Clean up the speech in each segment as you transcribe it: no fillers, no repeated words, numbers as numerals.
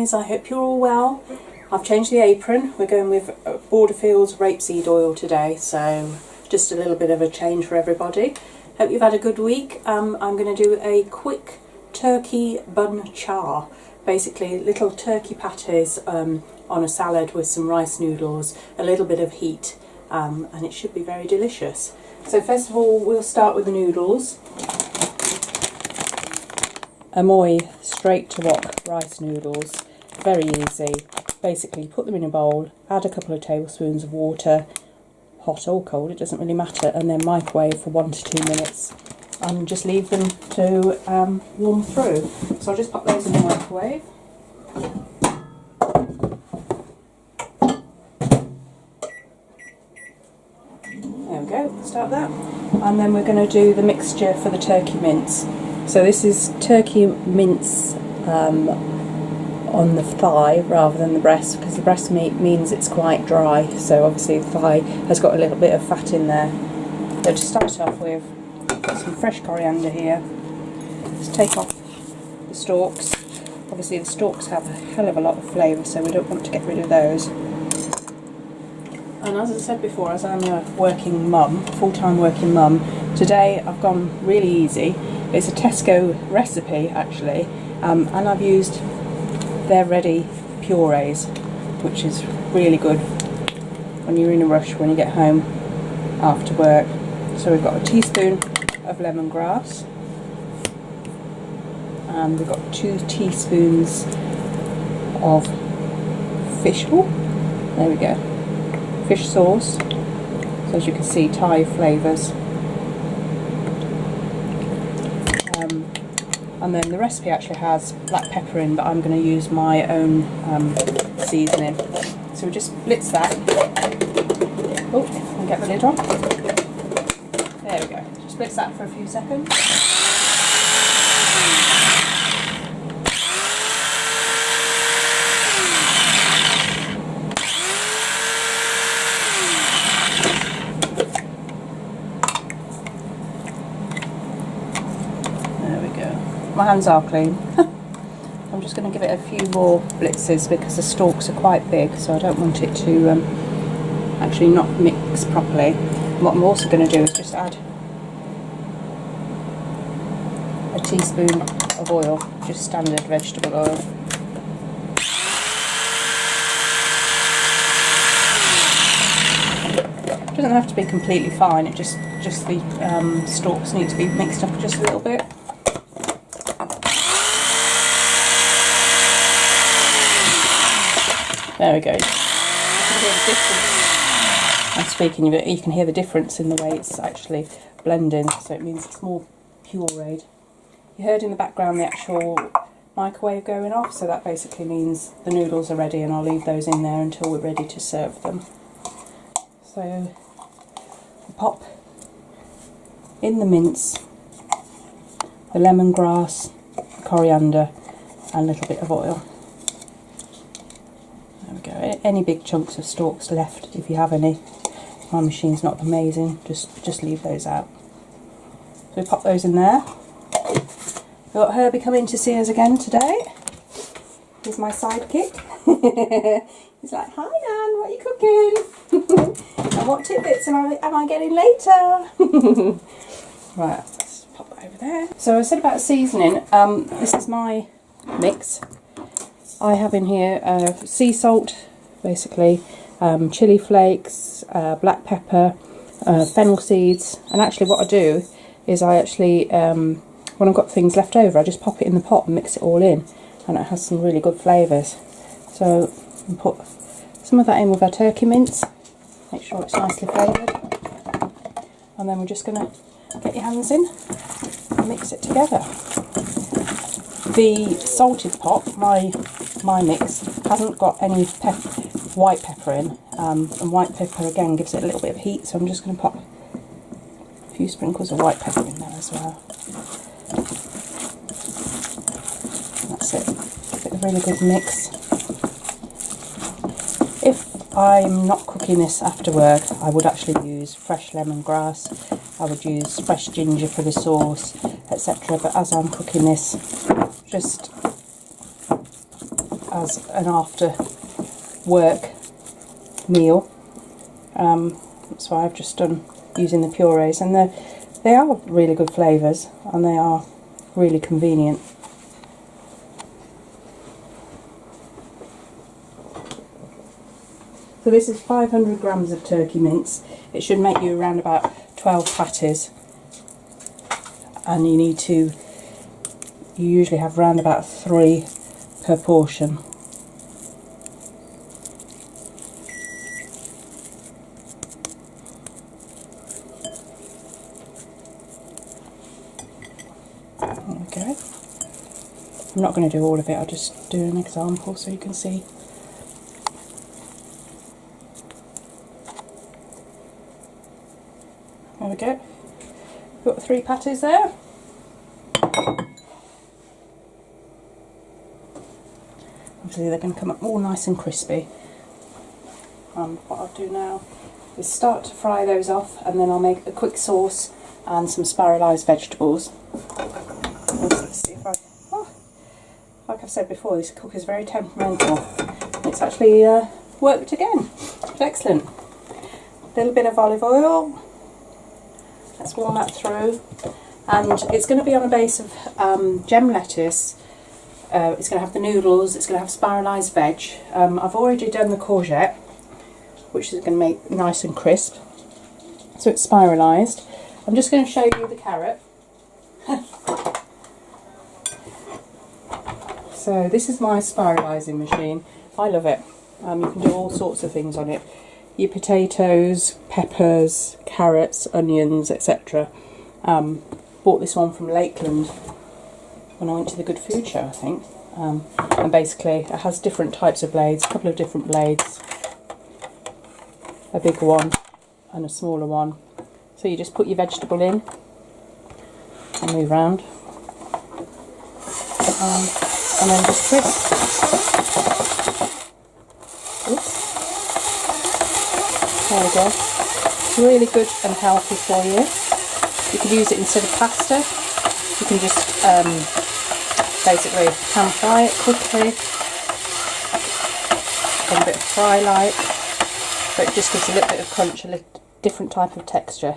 guys, I hope you're all well. I've changed the apron. We're going with Borderfields rapeseed oil today, so just a little bit of a change for everybody. Hope you've had a good week. I'm going to do a quick turkey bun char. Basically little turkey patties on a salad with some rice noodles, a little bit of heat, and it should be very delicious. So first of all, we'll start with the noodles. Amoy straight to wok rice noodles, very easy. Basically put them in a bowl, add a couple of tablespoons of water, hot or cold, it doesn't really matter, and then microwave for 1 to 2 minutes and just leave them to warm through. So I'll just pop those in the microwave. There we go, start that. And then we're going to do the mixture for the turkey mince. So this is turkey mince on the thigh rather than the breast, because the breast meat means it's quite dry, so obviously the thigh has got a little bit of fat in there. So to start off with, got some fresh coriander here. Just take off the stalks. Obviously the stalks have a hell of a lot of flavour, so we don't want to get rid of those. And as I said before, as I'm a working mum, full-time working mum, today I've gone really easy. It's a Tesco recipe actually, and I've used their ready purees, which is really good when you're in a rush when you get home after work. So we've got a teaspoon of lemongrass, and we've got 2 teaspoons of fish oil. There we go, fish sauce. So as you can see, Thai flavours. And then the recipe actually has black pepper in, but I'm going to use my own seasoning. So we just blitz that. Oh, and get the lid on. There we go. Just blitz that for a few seconds. My hands are clean. I'm just going to give it a few more blitzes because the stalks are quite big, so I don't want it to actually not mix properly. What I'm also going to do is just add a teaspoon of oil, just standard vegetable oil. It doesn't have to be completely fine, it just the stalks need to be mixed up just a little bit. There we go. You can hear the difference. I'm speaking of it, you can hear the difference in the way it's actually blending, so it means it's more pureed. You heard in the background the actual microwave going off, so that basically means the noodles are ready, and I'll leave those in there until we're ready to serve them. So pop in the mince, the lemongrass, the coriander, and a little bit of oil. There we go. Any big chunks of stalks left, if you have any. My machine's not amazing, just leave those out. So we pop those in there. We've got Herbie coming to see us again today. He's my sidekick. He's like, "Hi Nan, what are you cooking? And what tidbits am I getting later?" Right, let's pop that over there. So I said about seasoning. This is my mix. I have in here sea salt, basically, chili flakes, black pepper, fennel seeds, and actually what I do is I actually, when I've got things left over, I just pop it in the pot and mix it all in, and it has some really good flavours. So I'll put some of that in with our turkey mince, make sure it's nicely flavoured, and then we're just going to get your hands in and mix it together. The salted pot, my mix, hasn't got any white pepper in, and white pepper again gives it a little bit of heat, so I'm just going to pop a few sprinkles of white pepper in there as well. That's it. Give it a really good mix. If I'm not cooking this after work, I would actually use fresh lemongrass, I would use fresh ginger for the sauce, etc. But as I'm cooking this, just as an after work meal. That's why I've just done using the purees, and they are really good flavours and they are really convenient. So this is 500 grams of turkey mince. It should make you around about 12 patties, and you usually have around about 3 per portion. There we go. I'm not going to do all of it, I'll just do an example so you can see. There we go. Got 3 patties there. Obviously they're going to come up all nice and crispy. What I'll do now is start to fry those off, and then I'll make a quick sauce and some spiralised vegetables. Let's see if like I've said before, this cook is very temperamental. It's actually worked again. It's excellent. A little bit of olive oil. Let's warm that through. And it's going to be on a base of gem lettuce. It's going to have the noodles, it's going to have spiralised veg. I've already done the courgette, which is going to make nice and crisp. So it's spiralised. I'm just going to show you the carrot. So this is my spiralising machine. I love it. You can do all sorts of things on it. Your potatoes, peppers, carrots, onions, etc. Bought this one from Lakeland when I went to the Good Food Show, I think. And basically it has different types of blades, a couple of different blades, a big one and a smaller one. So you just put your vegetable in and move around, and then just twist. Oops. There we go. It's really good and healthy for you. You could use it instead of pasta. You can just basically pan fry it quickly, a bit of fry light, but it just gives a little bit of crunch, a little different type of texture.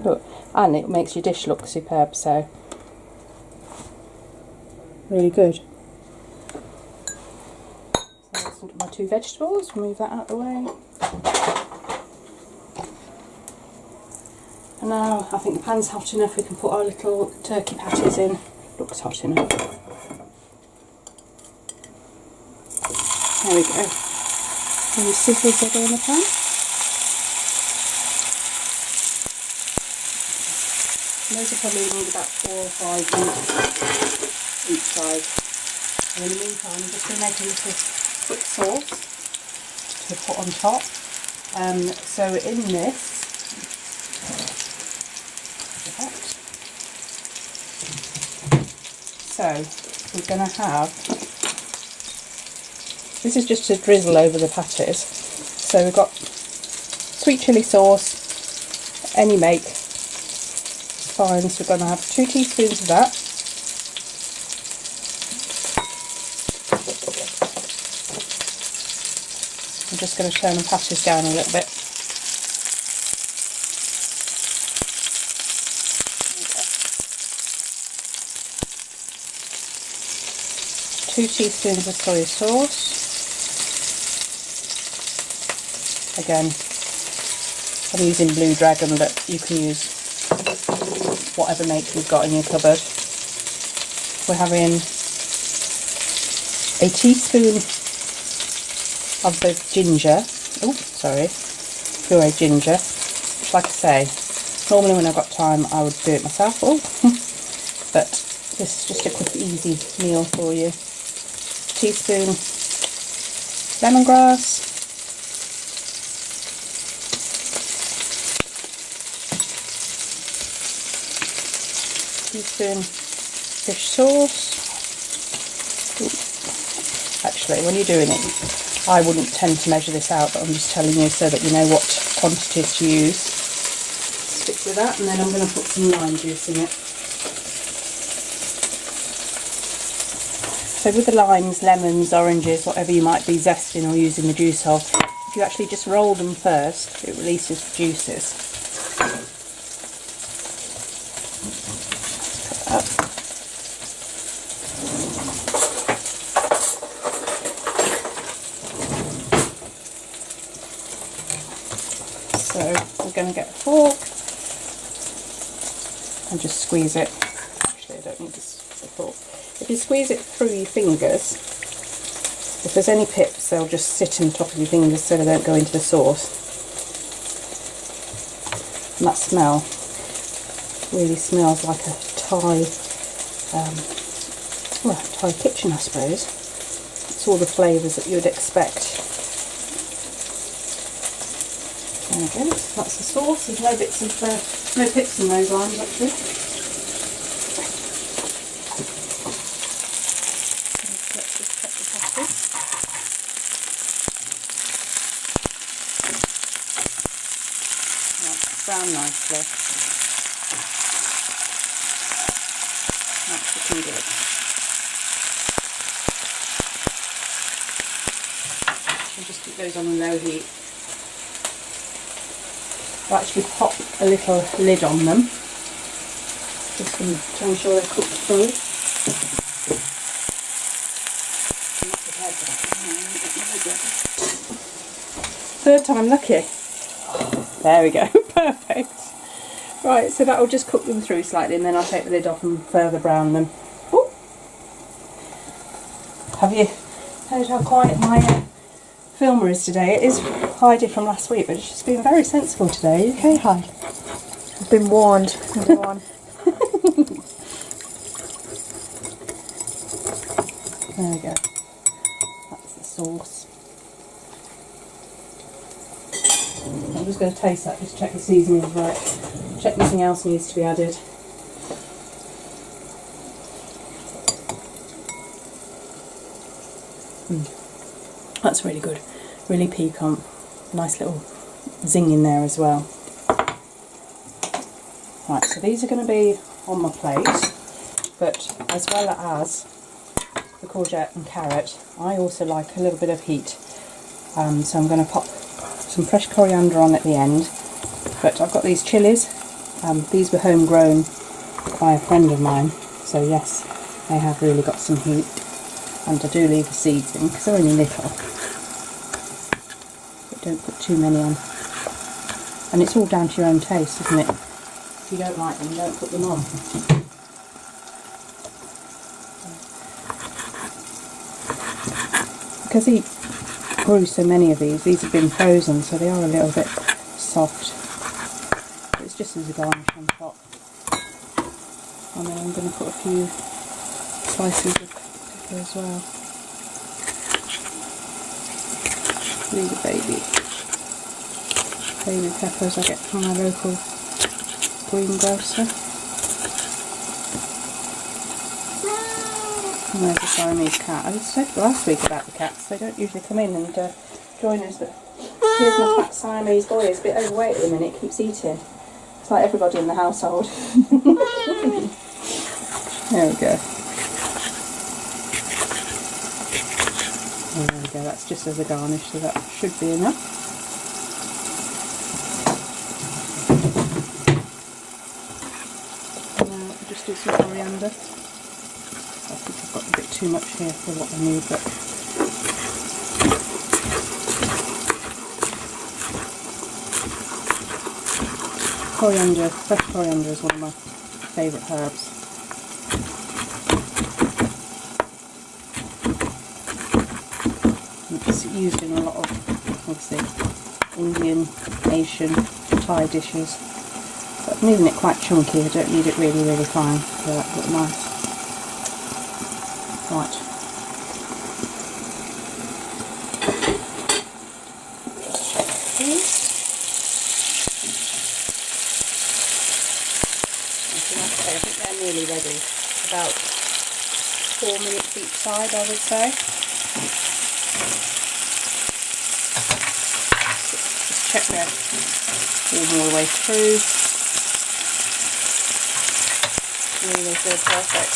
Look, and it makes your dish look superb, so really good. So there's my 2 vegetables, move that out of the way. And now I think the pan's hot enough, we can put our little turkey patties in. Looks hot enough. There we go. And the scissors are in the pan. And those will probably need about 4 or 5 minutes each side. And in the meantime, I'm just going to make a little quick sauce to put on top. So in this, so we're going to have, this is just to drizzle over the patties. So we've got sweet chilli sauce, any make, it's fine. So we're going to have 2 teaspoons of that. I'm just going to turn the patties down a little bit. 2 teaspoons of soy sauce. Again, I'm using Blue Dragon, but you can use whatever make you've got in your cupboard. We're having a teaspoon of the ginger. Oh, sorry, pureed ginger. Which, like I say, normally when I've got time I would do it myself. Oh, but this is just a quick, easy meal for you. Teaspoon lemongrass, teaspoon fish sauce. Ooh. Actually, when you're doing it, I wouldn't tend to measure this out, but I'm just telling you so that you know what quantities to use. Stick with that, and then I'm going to put some lime juice in it. So with the limes, lemons, oranges, whatever you might be zesting or using the juice of, if you actually just roll them first, it releases the juices. Cut that up. So we're going to get a fork and just squeeze it. Actually, I don't need this fork. If you squeeze it through your fingers, if there's any pips, they'll just sit on top of your fingers so they don't go into the sauce. And that smell really smells like a Thai, Thai kitchen, I suppose. It's all the flavours that you'd expect. There we go, that's the sauce. There's no bits of, no pips in those limes actually. Let's just cut the peppers. Right, brown nicely. That's looking good. I'll just keep those on a low heat. I'll actually pop a little lid on them just to ensure they're cooked through. Third time lucky. There we go, perfect. Right, so that'll just cook them through slightly and then I'll take the lid off and further brown them. Ooh. Have you heard how quiet my filmer is today? It is Heidi from last week, but she's been very sensible today. Are you okay, Heidi? I've been warned, everyone. There we go. That's the sauce. I'm just going to taste that, just check the seasoning is right. Check nothing else needs to be added. That's really good. Really piquant. Nice little zing in there as well. Right, so these are going to be on my plate, but as well as the courgette and carrot, I also like a little bit of heat. So I'm going to pop some fresh coriander on at the end. But I've got these chilies. These were homegrown by a friend of mine, so yes, they have really got some heat. And I do leave the seeds in because they're only little. But don't put too many on. And it's all down to your own taste, isn't it? If you don't like them, don't put them on. Because he grew so many of these have been frozen, so they are a little bit soft. But it's just as a garnish on top. And then I'm going to put a few slices of pepper as well. These are baby peppers I get from my local greengrocer. And there's a Siamese cat. I said last week about the cats, they don't usually come in and join us, but here's my fat Siamese boy. He's a bit overweight at the minute, keeps eating. It's like everybody in the household. There we go. There we go, that's just as a garnish, so that should be enough. And now I'll just do some coriander. I think I've got a bit too much here for what I need, but coriander, fresh coriander is one of my favourite herbs. It's used in a lot of, obviously, Indian, Asian, Thai dishes. But I'm leaving it quite chunky, I don't need it really, really fine for that to look nice. Right. I think they're nearly ready. About 4 minutes each side, I would say. Just check they're warm all the way through. Really good, perfect.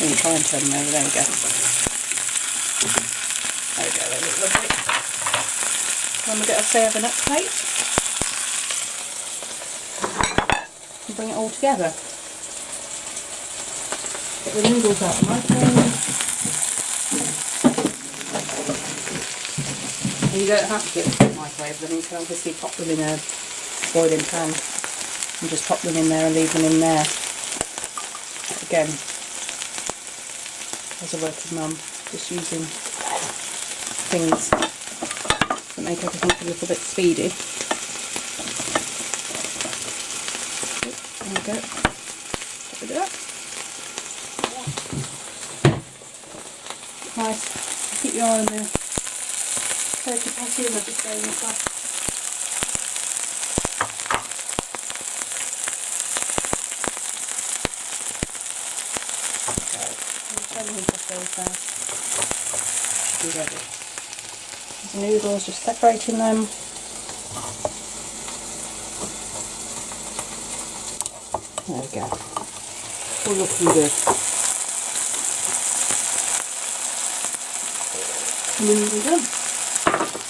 You can try and turn them over. There we go. There we go, they look lovely. Then we get a serving up plate and bring it all together. Get the noodles out of the microwave. And you don't have to get them in the microwave them, you can obviously pop them in a boiling pan and just pop them in there and leave them in there. Again, as a working mum, just using things that make everything a little bit speedy. There we go. Get rid of that. Nice. Keep your eye on the turkey patty and I'll just go in the top. Should be ready. The noodles, just separating them. There we go. All looking good. And then we're done.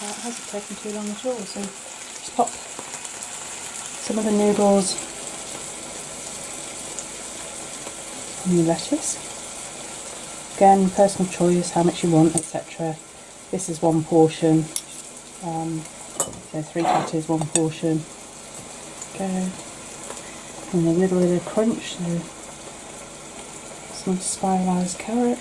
It hasn't taken too long at all, so just pop some of the noodles and the lettuce. Again, personal choice, how much you want, etc. This is one portion, so 3 patties, 1 portion. Okay, and a little bit of crunch, so some spiralised carrot.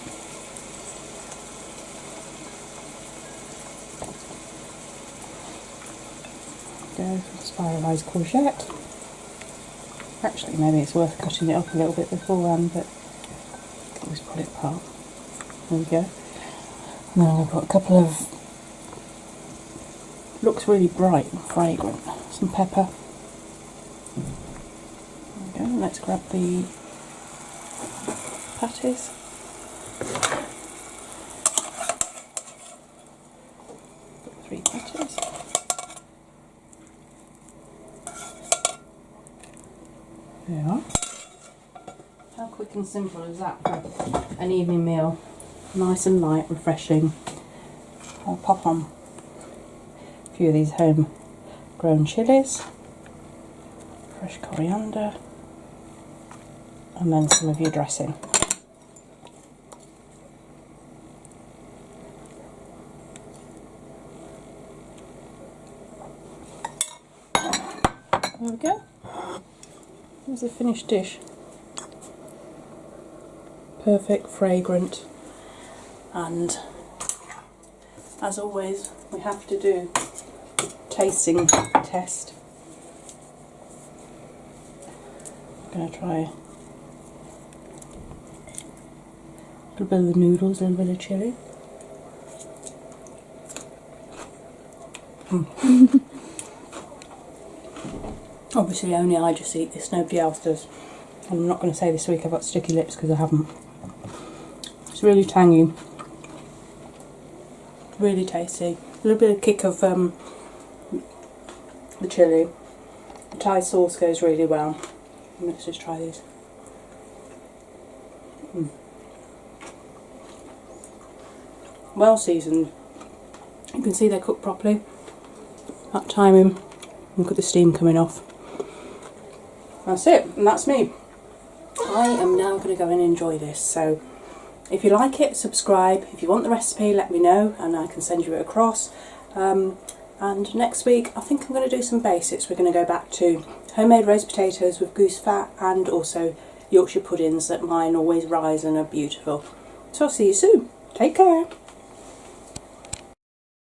Go for spiralised courgette. Actually, maybe it's worth cutting it up a little bit beforehand, but always pull it apart. There we go. And then I'm going to put a couple of, looks really bright and fragrant, some pepper. There we go. Let's grab the patties. Put 3 patties. There we are. How quick and simple is that for an evening meal? Nice and light, refreshing. I'll pop on a few of these home-grown chilies, fresh coriander, and then some of your dressing. There we go. Here's the finished dish. Perfect, fragrant, and as always we have to do a tasting test. I'm going to try a little bit of the noodles, a little bit of chilli. Obviously only I just eat this, nobody else does. And I'm not going to say this week I've got sticky lips because I haven't. It's really tangy, really tasty. A little bit of kick of the chilli. The Thai sauce goes really well. Let's just try these. Well seasoned. You can see they're cooked properly. That timing. Look at the steam coming off. That's it, and that's me. I am now going to go and enjoy this. So if you like it, subscribe. If you want the recipe, let me know and I can send you it across. And next week I think I'm going to do some basics. We're going to go back to homemade roast potatoes with goose fat and also Yorkshire puddings that mine always rise and are beautiful. So I'll see you soon. Take care.